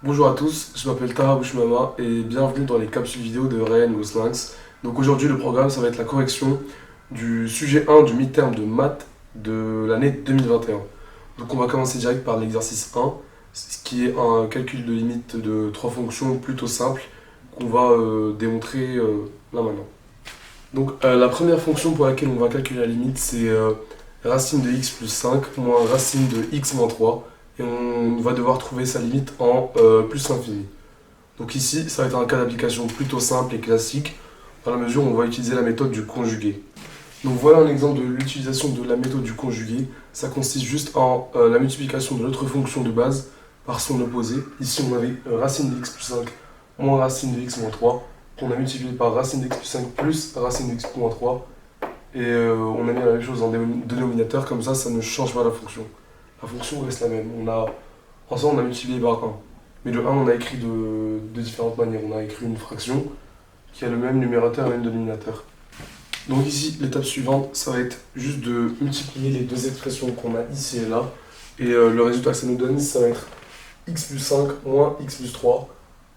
Bonjour à tous, je m'appelle Tara Bouchmama et bienvenue dans les capsules vidéo de Ryan Goslinx. Donc aujourd'hui le programme ça va être la correction du sujet 1 du midterm de maths de l'année 2021. Donc on va commencer direct par l'exercice 1, ce qui est un calcul de limite de trois fonctions plutôt simple qu'on va démontrer là maintenant. Donc la première fonction pour laquelle on va calculer la limite c'est racine de x plus 5 moins racine de x moins 3 et on va devoir trouver sa limite en plus l'infini. Donc ici ça va être un cas d'application plutôt simple et classique dans la mesure où on va utiliser la méthode du conjugué. Donc voilà un exemple de l'utilisation de la méthode du conjugué. Ça consiste juste en la multiplication de notre fonction de base par son opposé. Ici on avait racine de x plus 5 moins racine de x moins 3 qu'on a multiplié par racine de x plus 5 plus racine de x moins 3 et on a mis la même chose en dénominateur, comme ça ne change pas la fonction. La fonction reste la même. Ensemble on a multiplié par 1. Mais le 1 on a écrit de différentes manières. On a écrit une fraction qui a le même numérateur et le même dénominateur. Donc ici l'étape suivante ça va être juste de multiplier les deux expressions qu'on a ici et là. Et le résultat que ça nous donne ça va être x plus 5 moins x plus 3.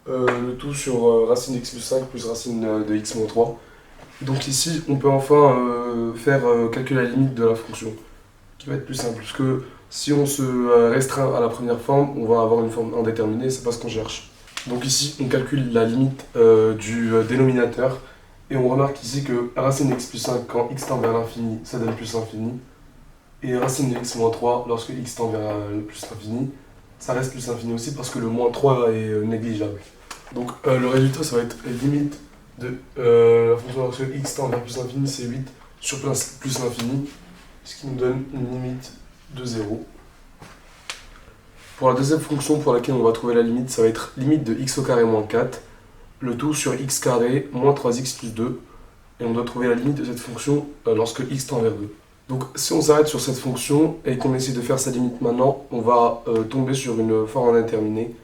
Le tout sur racine de x plus 5 plus racine de x moins 3. Donc ici, on peut enfin faire calculer la limite de la fonction, qui va être plus simple, parce que si on se restreint à la première forme, on va avoir une forme indéterminée, c'est pas ce qu'on cherche. Donc ici, on calcule la limite du dénominateur, et on remarque ici que racine de x plus 5, quand x tend vers l'infini, ça donne plus l'infini, et racine de x moins 3, lorsque x tend vers le plus l'infini, ça reste plus l'infini aussi, parce que le moins 3 est négligeable. Donc le résultat, ça va être limite de la fonction lorsque x tend vers plus l'infini, c'est 8 sur plus l'infini, ce qui nous donne une limite de 0. Pour la deuxième fonction pour laquelle on va trouver la limite, ça va être limite de x au carré moins 4, le tout sur x carré moins 3x plus 2, et on doit trouver la limite de cette fonction lorsque x tend vers 2. Donc si on s'arrête sur cette fonction et qu'on essaie de faire sa limite maintenant, on va tomber sur une forme indéterminée,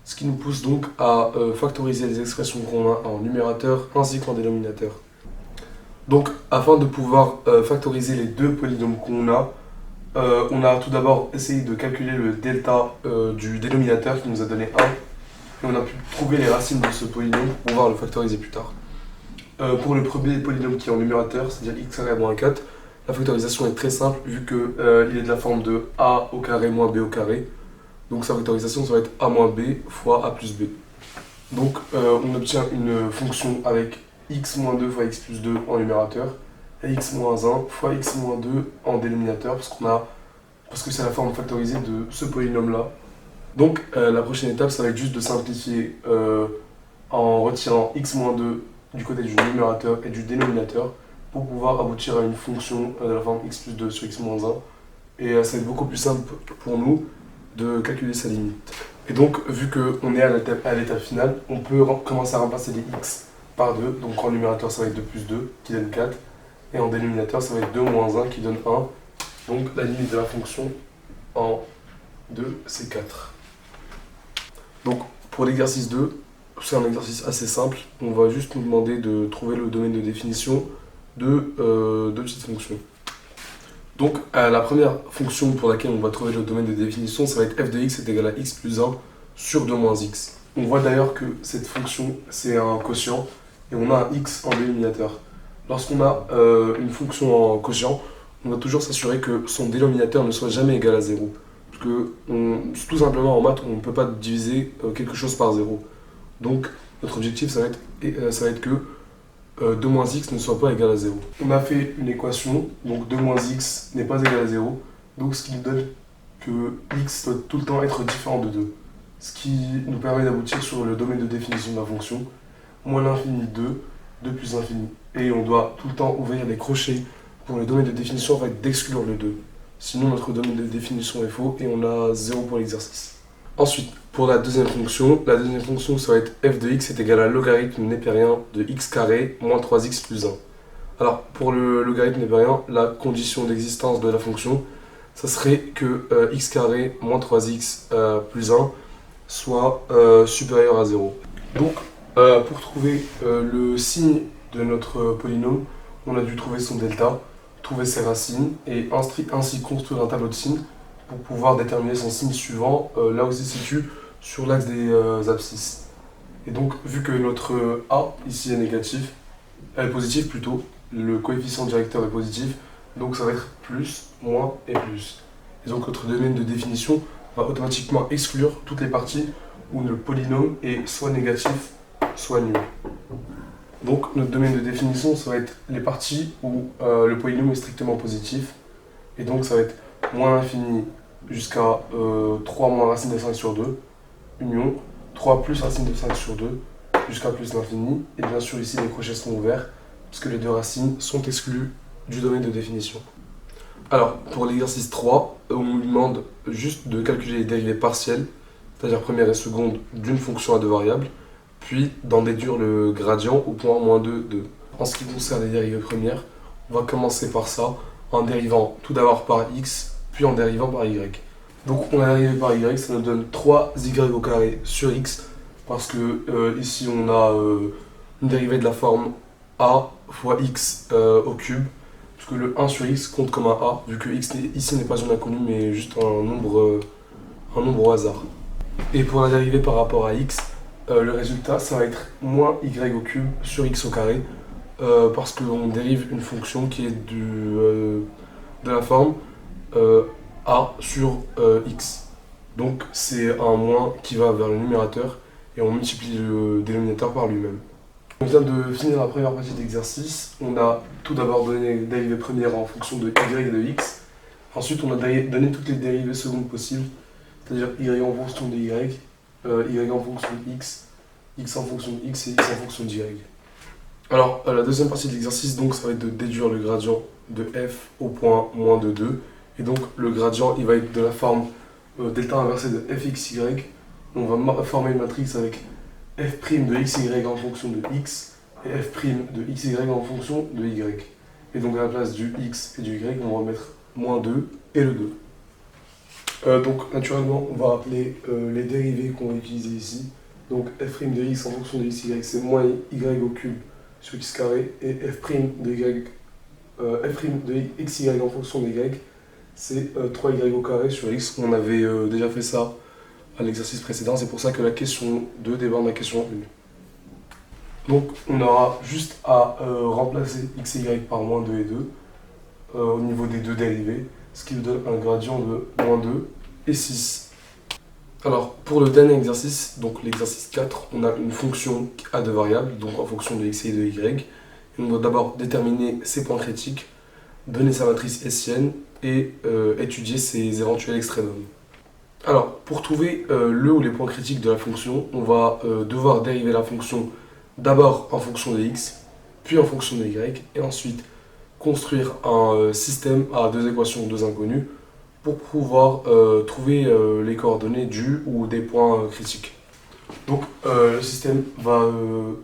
ce qui nous pousse donc à factoriser les expressions qu'on a en numérateur ainsi qu'en dénominateur. Donc afin de pouvoir factoriser les deux polynômes qu'on a, on a tout d'abord essayé de calculer le delta du dénominateur qui nous a donné 1, et on a pu trouver les racines de ce polynôme pour pouvoir le factoriser plus tard. Pour le premier polynôme qui est en numérateur, c'est-à-dire x carré moins 4, la factorisation est très simple vu qu'il est de la forme de a au carré moins b au carré. Donc sa factorisation ça va être a moins b fois a plus b. Donc on obtient une fonction avec x moins 2 fois x plus 2 en numérateur et x moins 1 fois x moins 2 en dénominateur parce que c'est la forme factorisée de ce polynôme là. Donc la prochaine étape ça va être juste de simplifier en retirant x moins 2 du côté du numérateur et du dénominateur pour pouvoir aboutir à une fonction de la forme x plus 2 sur x moins 1. Et ça va être beaucoup plus simple pour nous de calculer sa limite. Et donc, vu qu'on est à l'étape finale, on peut commencer à remplacer les x par 2. Donc en numérateur, ça va être 2 plus 2 qui donne 4. Et en dénominateur, ça va être 2 moins 1 qui donne 1. Donc la limite de la fonction en 2, c'est 4. Donc pour l'exercice 2, c'est un exercice assez simple. On va juste nous demander de trouver le domaine de définition de deux petites fonctions. Donc la première fonction pour laquelle on va trouver le domaine de définition, ça va être f de x est égal à x plus 1 sur 2 moins x. On voit d'ailleurs que cette fonction, c'est un quotient, et on a un x en dénominateur. Lorsqu'on a une fonction en quotient, on va toujours s'assurer que son dénominateur ne soit jamais égal à 0. Parce que tout simplement en maths, on ne peut pas diviser quelque chose par 0. Donc notre objectif, ça va être que 2 moins x ne soit pas égal à 0. On a fait une équation, donc 2 moins x n'est pas égal à 0, donc ce qui nous donne que x doit tout le temps être différent de 2. Ce qui nous permet d'aboutir sur le domaine de définition de la fonction, moins l'infini 2, 2 plus l'infini. Et on doit tout le temps ouvrir les crochets pour le domaine de définition afin d'exclure le 2. Sinon notre domaine de définition est faux et on a 0 pour l'exercice. Ensuite, pour la deuxième fonction ça va être f de x est égal à logarithme népérien de x carré moins 3x plus 1. Alors pour le logarithme népérien, la condition d'existence de la fonction, ça serait que x carré moins 3x plus 1 soit supérieur à 0. Donc pour trouver le signe de notre polynôme, on a dû trouver son delta, trouver ses racines et ainsi construire un tableau de signes pour pouvoir déterminer son signe suivant, là où il se situe sur l'axe des abscisses. Et donc, vu que notre A ici est négatif, est positif plutôt, le coefficient directeur est positif, donc ça va être plus, moins et plus. Et donc notre domaine de définition va automatiquement exclure toutes les parties où le polynôme est soit négatif, soit nul. Donc notre domaine de définition, ça va être les parties où le polynôme est strictement positif, et donc ça va être moins l'infini jusqu'à 3 moins racine de 5 sur 2, union, 3 plus racine de 5 sur 2, jusqu'à plus l'infini, et bien sûr ici les crochets sont ouverts, puisque les deux racines sont exclues du domaine de définition. Alors, pour l'exercice 3, on nous demande juste de calculer les dérivées partielles, c'est-à-dire première et seconde d'une fonction à deux variables, puis d'en déduire le gradient au point moins 2, 2. En ce qui concerne les dérivées premières, on va commencer par ça, en dérivant tout d'abord par x, puis en dérivant par y. Donc on a dérivé par y, ça nous donne 3y au carré sur x, parce que ici on a une dérivée de la forme a fois x au cube, puisque le 1 sur x compte comme un a, vu que x ici n'est pas une inconnue, mais juste un nombre au hasard. Et pour la dérivée par rapport à x, le résultat, ça va être moins y au cube sur x au carré, parce qu'on dérive une fonction qui est de la forme a sur x. Donc c'est un moins qui va vers le numérateur, et on multiplie le dénominateur par lui-même. On vient de finir la première partie d'exercice. On a tout d'abord donné les dérivées premières en fonction de y et de x. Ensuite, on a donné toutes les dérivées secondes possibles, c'est-à-dire y en fonction de y en fonction de x en fonction de x et x en fonction de y. Alors, la deuxième partie de l'exercice, donc, ça va être de déduire le gradient de f au point moins de 2. Et donc, le gradient, il va être de la forme delta inversé de fxy. On va former une matrice avec f' de xy en fonction de x et f' de xy en fonction de y. Et donc à la place du x et du y, on va mettre moins 2 et le 2. Donc naturellement, on va appeler les dérivés qu'on va utiliser ici. Donc f' de x en fonction de xy, c'est moins y au cube sur x carré, et f' de xy en fonction de y, c'est 3y au carré sur x. On avait déjà fait ça à l'exercice précédent, c'est pour ça que la question 2 dépend de la question 1. Donc on aura juste à remplacer x et y par moins 2 et 2 au niveau des deux dérivés, ce qui nous donne un gradient de moins 2 et 6. Alors pour le dernier exercice, donc l'exercice 4, on a une fonction à deux variables, donc en fonction de x et de y. Et on doit d'abord déterminer ses points critiques, donner sa matrice hessienne et étudier ses éventuels extrémums. Alors, pour trouver le ou les points critiques de la fonction, on va devoir dériver la fonction d'abord en fonction de x, puis en fonction de y, et ensuite construire un système à deux équations, deux inconnues, pour pouvoir trouver les coordonnées du ou des points critiques. Donc, le système va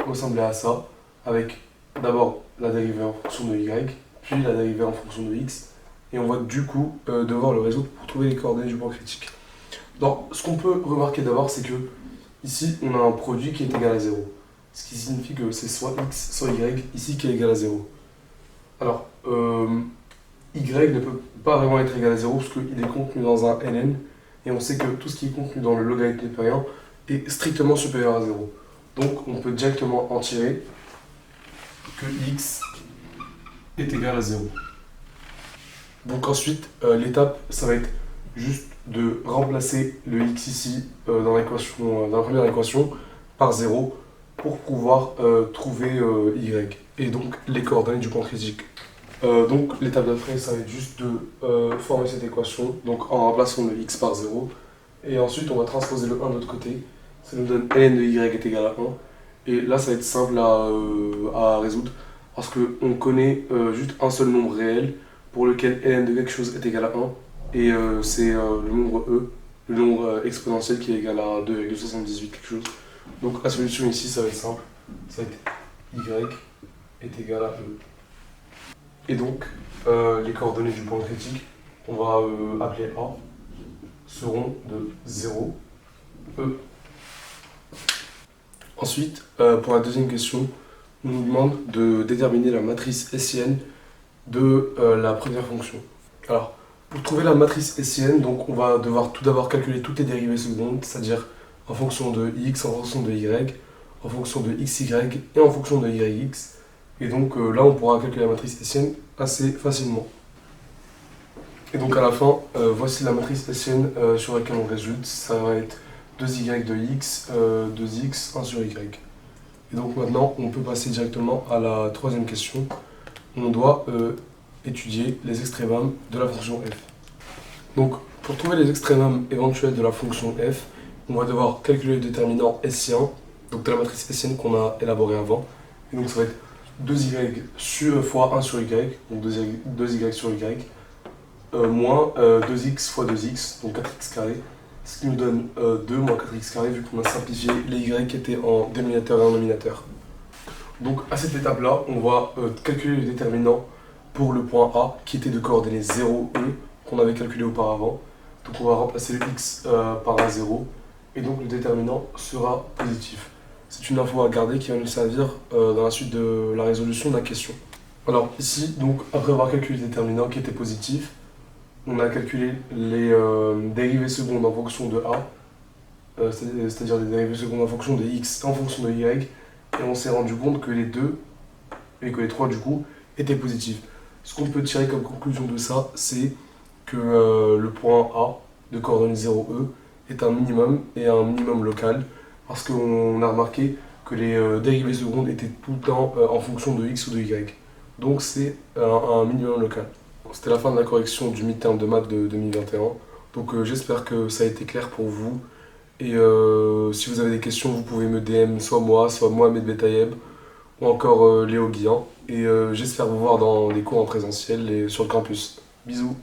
ressembler à ça, avec d'abord la dérivée en fonction de y, puis la dérivée en fonction de x, et on va du coup devoir le résoudre pour trouver les coordonnées du point critique. Donc, ce qu'on peut remarquer d'abord, c'est que ici, on a un produit qui est égal à 0. Ce qui signifie que c'est soit x, soit y, ici, qui est égal à 0. Alors, y ne peut pas vraiment être égal à 0, parce qu'il est contenu dans un ln, et on sait que tout ce qui est contenu dans le logarithme népérien est strictement supérieur à 0. Donc, on peut directement en tirer que x est égal à 0. Donc ensuite, l'étape, ça va être juste de remplacer le x ici dans la première équation par 0 pour pouvoir trouver y et donc les coordonnées du point critique. Donc l'étape d'après, ça va être juste de former cette équation donc en remplaçant le x par 0, et ensuite on va transposer le 1 de l'autre côté, ça nous donne ln de y est égal à 1, et là ça va être simple à résoudre parce qu'on connaît juste un seul nombre réel pour lequel ln de quelque chose est égal à 1, et c'est le nombre e, le nombre exponentiel qui est égal à 2,78 quelque chose. Donc la solution ici, ça va être simple, ça va être y est égal à e. Et donc les coordonnées du point critique, on va appeler a, seront de 0, e. Ensuite, pour la deuxième question, on nous demande de déterminer la matrice hessienne de la première fonction. Alors, pour trouver la matrice hessienne, donc on va devoir tout d'abord calculer toutes les dérivées secondes, c'est-à-dire en fonction de x, en fonction de y, en fonction de xy et en fonction de yx. Et donc là, on pourra calculer la matrice hessienne assez facilement. Et donc à la fin, voici la matrice hessienne sur laquelle on résulte. Ça va être 2y de x, 2x, 1 sur y. Et donc maintenant, on peut passer directement à la troisième question. On doit étudier les extrémums de la fonction f. Donc pour trouver les extrémums éventuels de la fonction f, on va devoir calculer le déterminant hessien, donc de la matrice hessienne qu'on a élaborée avant. Et donc ça va être 2y fois 1 sur y, donc 2y sur y, moins 2x fois 2x, donc 4x carré, ce qui nous donne 2 moins 4x carré vu qu'on a simplifié les y qui étaient en dénominateur et en nominateur. Donc à cette étape-là, on va calculer le déterminant pour le point A qui était de coordonnées 0, E, qu'on avait calculé auparavant. Donc on va remplacer le x par un 0 et donc le déterminant sera positif. C'est une info à garder qui va nous servir dans la suite de la résolution de la question. Alors ici, donc, après avoir calculé le déterminant qui était positif, on a calculé les dérivées secondes en fonction de A, c'est-à-dire les dérivées secondes en fonction de x et en fonction de y, et on s'est rendu compte que les deux, et que les trois du coup, étaient positifs. Ce qu'on peut tirer comme conclusion de ça, c'est que le point A de coordonnées 0, E est un minimum et un minimum local, parce qu'on a remarqué que les dérivées secondes étaient tout le temps en fonction de x ou de y. Donc c'est un minimum local. C'était la fin de la correction du midterm de maths de 2021. Donc j'espère que ça a été clair pour vous. Et si vous avez des questions, vous pouvez me DM soit moi, soit Mohamed Betayeb, ou encore Léo Guian. Et j'espère vous voir dans les cours en présentiel et sur le campus. Bisous.